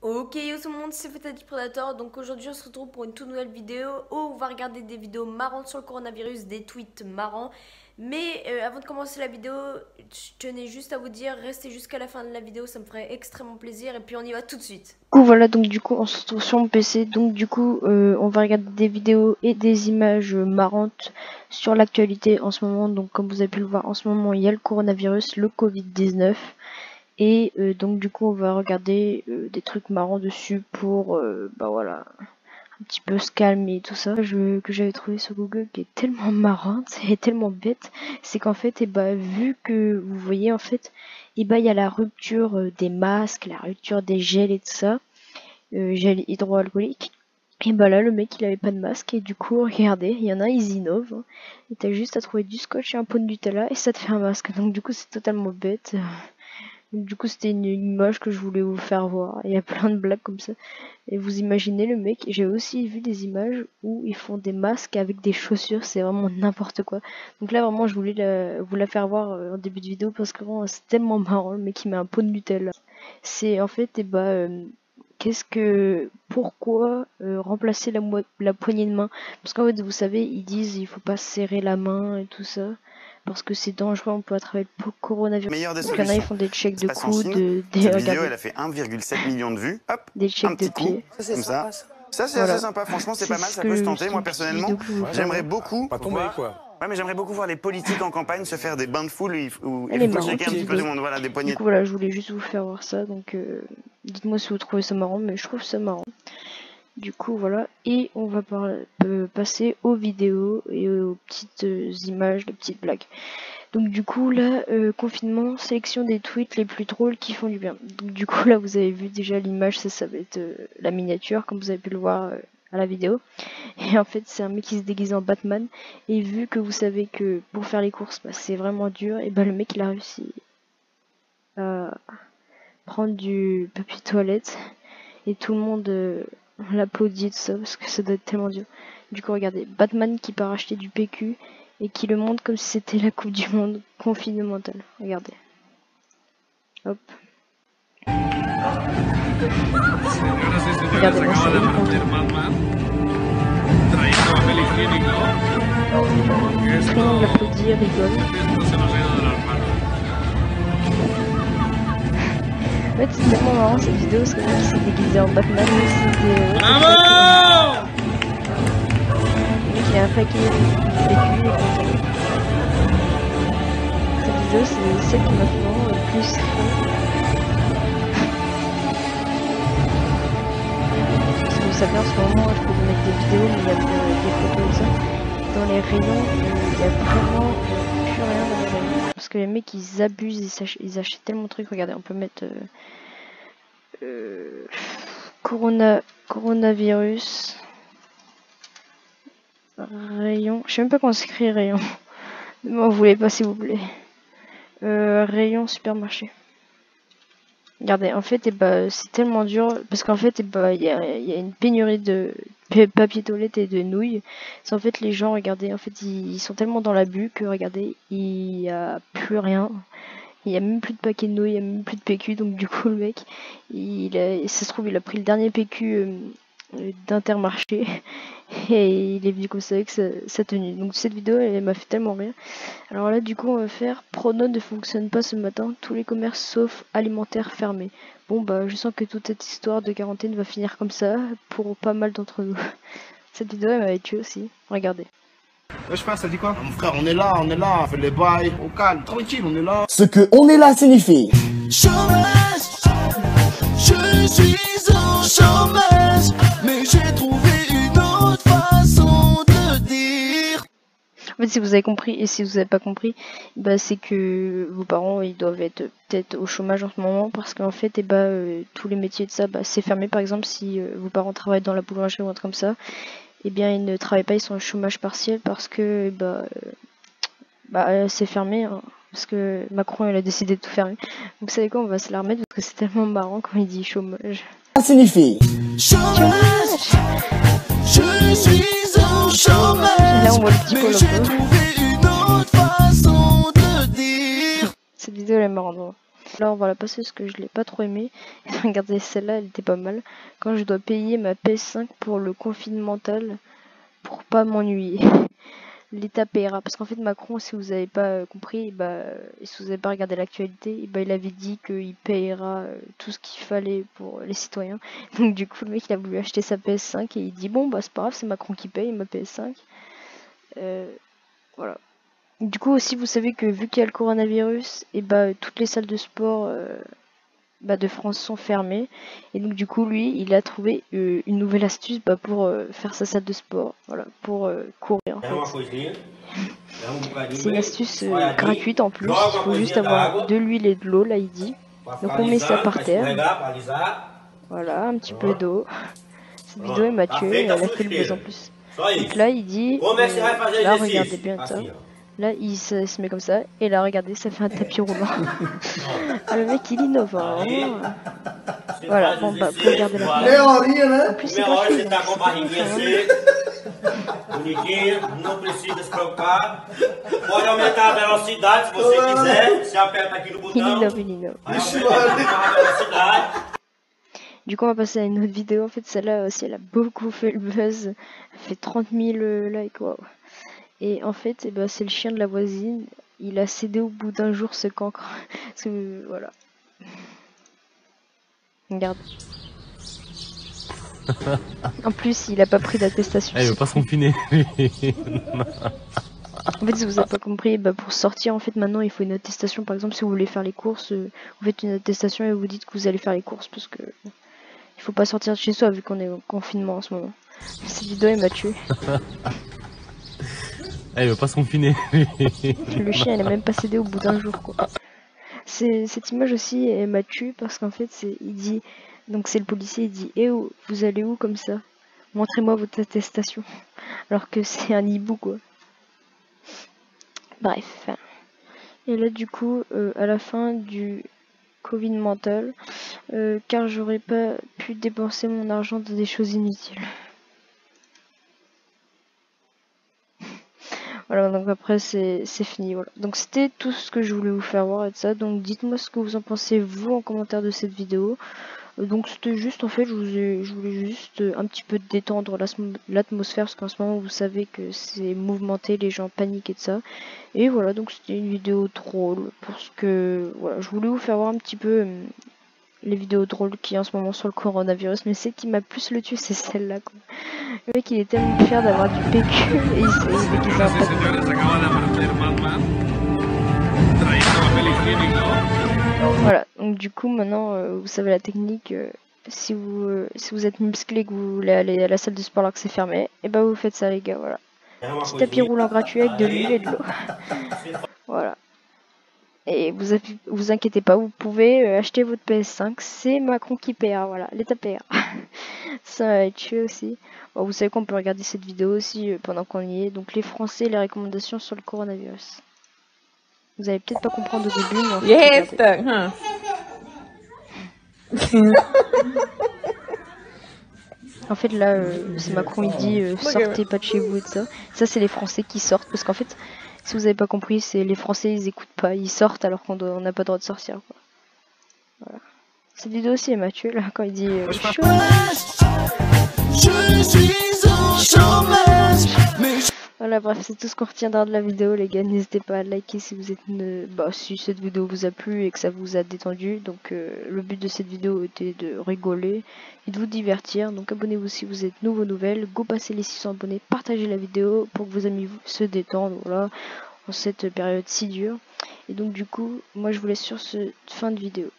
Ok yo tout le monde, c'est Fatty Predator. Donc aujourd'hui on se retrouve pour une toute nouvelle vidéo où on va regarder des vidéos marrantes sur le coronavirus, des tweets marrants. Mais avant de commencer la vidéo, je tenais juste à vous dire, restez jusqu'à la fin de la vidéo, ça me ferait extrêmement plaisir. Et puis on y va tout de suite. Voilà, donc du coup on se retrouve sur mon PC, donc du coup on va regarder des vidéos et des images marrantes sur l'actualité en ce moment. Donc comme vous avez pu le voir, en ce moment il y a le coronavirus, le Covid-19, et donc du coup on va regarder des trucs marrants dessus pour bah voilà, un petit peu se calmer et tout ça. Que j'avais trouvé sur Google qui est tellement marrante et tellement bête, c'est qu'en fait, et bah, vu que vous voyez en fait, et bah il y a la rupture des masques, la rupture des gels et tout ça, gel hydroalcoolique. Et bah là, le mec il avait pas de masque et du coup, regardez, il y en a, ils innovent. Hein, et t'as juste à trouver du scotch et un pot de Nutella et ça te fait un masque. Donc du coup, c'est totalement bête. Du coup, c'était une image que je voulais vous faire voir. Il y a plein de blagues comme ça. Et vous imaginez le mec, j'ai aussi vu des images où ils font des masques avec des chaussures, c'est vraiment n'importe quoi. Donc là, vraiment, je voulais vous la faire voir en début de vidéo parce que vraiment, c'est tellement marrant. Le mec, il met un pot de Nutella. C'est en fait, et bah, pourquoi remplacer la poignée de main? Parce qu'en fait, vous savez, ils disent il faut pas serrer la main et tout ça. Parce que c'est dangereux, on peut attraper le coronavirus. Meilleure des Donc il y en a, ils solutions. font des checks de Passe en coude, Chine. des Cette vidéo, regardez, elle a fait 1,7 million de vues. Hop, des un checks de petit coup, pied. comme ça. Ça, c'est Voilà. assez sympa. Franchement, c'est pas mal. ce Ça que peut se je- tenter. c'est Moi, une petite personnellement, vidéo que je vous fais j'aimerais voir. beaucoup. Pas tomber, quoi. Ouais, mais j'aimerais beaucoup voir les politiques en campagne se faire des bains de foule où Elle ils est font marrante, checker un cette petit peu vidéo. tout le monde. Voilà, des Du poignées. coup voilà, je voulais juste vous faire voir ça, donc dites-moi si vous trouvez ça marrant, mais je trouve ça marrant. Du coup voilà, et on va passer aux vidéos et aux petites images, les petites blagues. Donc du coup là, confinement, sélection des tweets les plus drôles qui font du bien. Donc du coup là, vous avez vu déjà l'image, ça va être la miniature, comme vous avez pu le voir à la vidéo. Et en fait, c'est un mec qui se déguise en Batman. Et vu que vous savez que pour faire les courses, bah, c'est vraiment dur, et bah le mec il a réussi à prendre du papier toilette. Et tout le monde l'applaudit tout ça parce que ça doit être tellement dur. Du coup, regardez, Batman qui part acheter du PQ et qui le montre comme si c'était la Coupe du Monde confinementale. Regardez. Hop. Regardez, moi c'est une content. Tout le monde l'applaudit, rigole. En fait, c'est tellement marrant cette vidéo parce que le mec s'est déguisé en Batman, mais c'était. Bravo! Le mec il a un paquet de PQ et content. Cette vidéo c'est celle qui m'a fait vraiment le plus rire. Parce que vous savez, en ce moment, je peux vous mettre des vidéos, mais il y a des photos et ça. Dans les rayons, il y a vraiment plus rien dans les rayons. Parce que les mecs ils abusent, ils achètent tellement de trucs. Regardez, on peut mettre coronavirus rayon. Je sais même pas comment s'écrit rayon. Ne m'en voulez pas s'il vous plaît. Rayon supermarché. Regardez, en fait, et bah, c'est tellement dur parce qu'en fait, et bah, il y a une pénurie de papier toilette et de nouilles. C'est en fait les gens, regardez, en fait, ils sont tellement dans l'abus que regardez, il y a plus rien. Il y a même plus de paquet de nouilles, il y a même plus de PQ. Donc du coup, le mec, ça se trouve, il a pris le dernier PQ d'Intermarché et il est venu comme ça avec sa tenue. Donc cette vidéo, elle m'a fait tellement rire. Alors là, du coup, on va faire Prono ne fonctionne pas ce matin, tous les commerces sauf alimentaires fermés. Bon bah, je sens que toute cette histoire de quarantaine va finir comme ça pour pas mal d'entre nous. Cette vidéo, elle m'avait tué aussi. Regardez. Ouais, je sais pas, ça dit quoi? Mon frère, on est là, on fait les bails, au calme, tranquille, on est là. Ce que on est là signifie Chômage, je suis en chômage, mais j'ai trouvé une autre façon de dire. En fait, si vous avez compris et si vous n'avez pas compris, bah, c'est que vos parents ils doivent être peut-être au chômage en ce moment parce qu'en fait, et bah, tous les métiers de ça, bah, c'est fermé. Par exemple, si vos parents travaillent dans la boulangerie ou un truc comme ça, eh bien ils ne travaillent pas, ils sont au chômage partiel parce que c'est fermé. Hein, parce que Macron il a décidé de tout fermer. Donc vous savez quoi, on va se la remettre parce que c'est tellement marrant quand il dit chômage. ça signifie Chômage, je suis en chômage, Là on voit le petit mais Polo. j'ai trouvé une autre façon de dire. Cette vidéo elle est marrante. Hein. Là on va la passer parce que je l'ai pas trop aimé. Regardez, celle-là elle était pas mal. Quand je dois payer ma PS5 pour le confinement mental, pour pas m'ennuyer. L'État paiera, parce qu'en fait Macron, si vous avez pas compris, et si vous avez pas regardé l'actualité, il avait dit qu'il paiera tout ce qu'il fallait pour les citoyens. Donc du coup le mec il a voulu acheter sa PS5 et il dit bon bah c'est pas grave, c'est Macron qui paye ma PS5. Voilà. Du coup aussi vous savez que vu qu'il y a le coronavirus, et toutes les salles de sport de France sont fermées, et donc du coup lui il a trouvé une nouvelle astuce pour faire sa salle de sport, voilà, pour courir en fait. C'est une astuce gratuite en plus, il faut juste avoir de l'huile et de l'eau là il dit. Donc on met ça par terre, voilà, un petit peu d'eau. Cette vidéo est Mathieu, elle a fait le buzz en plus. Donc là il dit, là regardez bien ça. Là, il se met comme ça, et là, regardez, ça fait un tapis roulant. Ah, le mec, il innove, hein. Voilà, bon, pour regarder la fin. En plus, c'est gratuit. Bonitinho, não precisa se preocupar. Pode aumentar a velocidade se você quiser. Você aperta aqui no botão. Il innove. Du coup, on va passer à une autre vidéo. En fait, celle-là aussi, elle a beaucoup fait le buzz. Elle fait 30 000 likes, waouh. Et en fait, c'est le chien de la voisine. Il a cédé au bout d'un jour ce cancre. Parce que, voilà. Regarde. En plus, il a pas pris d'attestation. Il veut pas se confiner. En fait, si vous avez pas compris, pour sortir, en fait, maintenant, il faut une attestation. Par exemple, si vous voulez faire les courses, vous faites une attestation et vous dites que vous allez faire les courses. Parce que il faut pas sortir de chez soi vu qu'on est en confinement en ce moment. Cette vidéo, elle m'a tué. Il veut pas se confiner. Le chien, il a même pas cédé au bout d'un jour, quoi. Cette image aussi, elle m'a tué parce qu'en fait, il dit, donc c'est le policier, il dit, eh oh, vous allez où comme ça? Montrez-moi votre attestation. Alors que c'est un hibou, quoi. Bref. Et là, du coup, à la fin du Covid mental, car j'aurais pas pu dépenser mon argent dans des choses inutiles. Voilà, donc après c'est fini, voilà. Donc c'était tout ce que je voulais vous faire voir et de ça. Donc dites-moi ce que vous en pensez vous en commentaire de cette vidéo. Donc c'était juste, en fait, je voulais juste un petit peu détendre l'atmosphère, parce qu'en ce moment vous savez que c'est mouvementé, les gens paniquent et de ça. Et voilà, donc c'était une vidéo drôle, parce que voilà, je voulais vous faire voir un petit peu les vidéos drôles qu'il y a en ce moment sur le coronavirus, mais celle qui m'a plus le tué, c'est celle-là, quoi. Le mec, il est tellement fier d'avoir du PQ et il fait qu'il s'en pas. Voilà, donc du coup, maintenant, vous savez la technique. Si vous êtes musclé et que vous voulez aller à la salle de sport alors que c'est fermé, et vous faites ça, les gars, voilà. Petit tapis roulant gratuit avec de l'huile et de l'eau. Voilà. Et vous inquiétez pas, vous pouvez acheter votre PS5, c'est Macron qui paiera, voilà, l'État paiera. Ça va être tué aussi. Bon, vous savez qu'on peut regarder cette vidéo aussi pendant qu'on y est. Donc les Français, les recommandations sur le coronavirus. Vous allez peut-être pas comprendre au début, mais en fait, en fait là, c'est Macron, il dit sortez pas de chez vous et tout ça. Ça c'est les Français qui sortent, parce qu'en fait, si vous avez pas compris, c'est les Français, ils écoutent pas, ils sortent alors qu'on n'a pas le droit de sortir, quoi. Voilà. Cette vidéo aussi est Mathieu là quand il dit je suis au chômage. Voilà, bref, c'est tout ce qu'on retiendra de la vidéo, les gars. N'hésitez pas à liker si vous êtes si cette vidéo vous a plu et que ça vous a détendu. Donc le but de cette vidéo était de rigoler et de vous divertir. Donc abonnez-vous si vous êtes nouveau, nouvelle. Go passer les 600 abonnés, partagez la vidéo pour que vos amis se détendent, voilà, en cette période si dure. Et donc du coup, moi je vous laisse sur cette fin de vidéo.